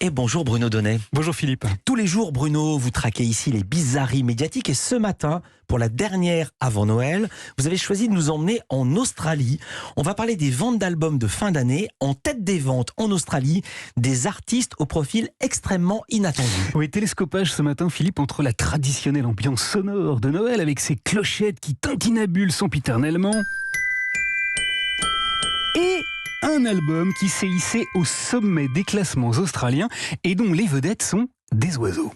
et bonjour Bruno Donnet. Bonjour Philippe. Tous les jours, Bruno, vous traquez ici les bizarreries médiatiques et ce matin, pour la dernière avant Noël, vous avez choisi de nous emmener en Australie. On va parler des ventes d'albums de fin d'année. En tête des ventes en Australie, des artistes au profil extrêmement inattendu. Oui, télescopage ce matin, Philippe, entre la traditionnelle ambiance sonore de Noël avec ses clochettes qui tintinabulent sempiternellement et un album qui s'est hissé au sommet des classements australiens et dont les vedettes sont des oiseaux.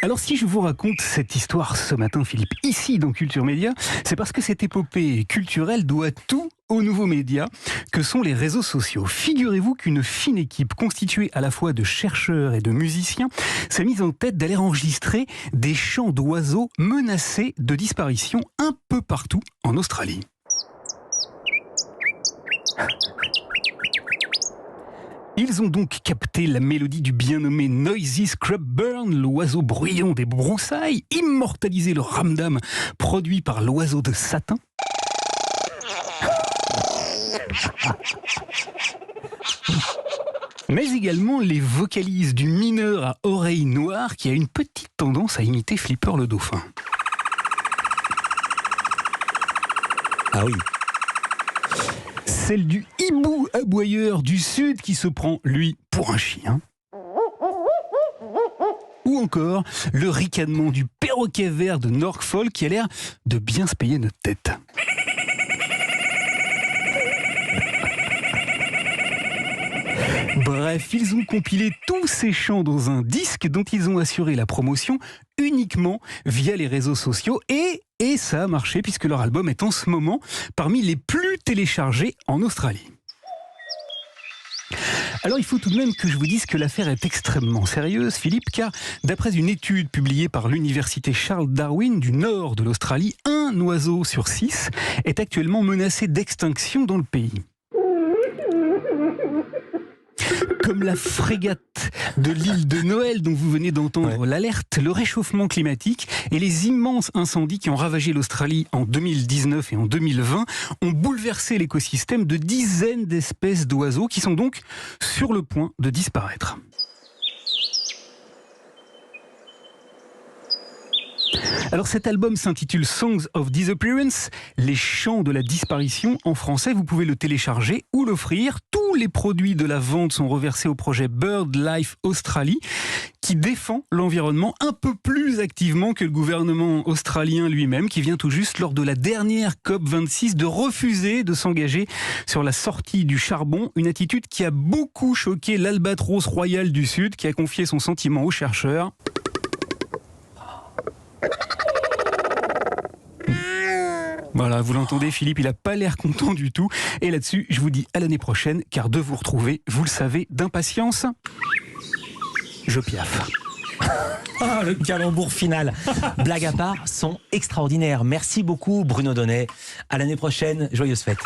Alors si je vous raconte cette histoire ce matin, Philippe, ici dans Culture Média, c'est parce que cette épopée culturelle doit tout aux nouveaux médias que sont les réseaux sociaux. Figurez-vous qu'une fine équipe constituée à la fois de chercheurs et de musiciens s'est mise en tête d'aller enregistrer des chants d'oiseaux menacés de disparition un peu partout en Australie. Ils ont donc capté la mélodie du bien nommé Noisy Scrubburn, l'oiseau bruyant des broussailles, immortalisé le ramdam produit par l'oiseau de satin. Mais également les vocalises du mineur à oreilles noires qui a une petite tendance à imiter Flipper le dauphin. Ah oui. Celle du hibou aboyeur du sud qui se prend, lui, pour un chien. Ou encore le ricanement du perroquet vert de Norfolk qui a l'air de bien se payer notre tête. Bref, ils ont compilé tous ces chants dans un disque dont ils ont assuré la promotion uniquement via les réseaux sociaux et ça a marché puisque leur album est en ce moment parmi les plus téléchargés en Australie. Alors il faut tout de même que je vous dise que l'affaire est extrêmement sérieuse, Philippe, car d'après une étude publiée par l'université Charles Darwin du nord de l'Australie, un oiseau sur 6 est actuellement menacé d'extinction dans le pays. Comme la frégate de l'île de Noël dont vous venez d'entendre l'alerte, le réchauffement climatique et les immenses incendies qui ont ravagé l'Australie en 2019 et en 2020 ont bouleversé l'écosystème de dizaines d'espèces d'oiseaux qui sont donc sur le point de disparaître. Alors cet album s'intitule Songs of Disappearance, les chants de la disparition en français. Vous pouvez le télécharger ou l'offrir. Tous les produits de la vente sont reversés au projet BirdLife Australie qui défend l'environnement un peu plus activement que le gouvernement australien lui-même qui vient tout juste lors de la dernière COP26 de refuser de s'engager sur la sortie du charbon, une attitude qui a beaucoup choqué l'albatros royal du Sud qui a confié son sentiment aux chercheurs. Voilà, vous l'entendez, Philippe, il n'a pas l'air content du tout. Et là-dessus, je vous dis à l'année prochaine, car de vous retrouver, vous le savez, d'impatience, je piaffe. Ah, le calembour final. Blague à part, sont extraordinaires. Merci beaucoup Bruno Donnet. À l'année prochaine, joyeuses fêtes.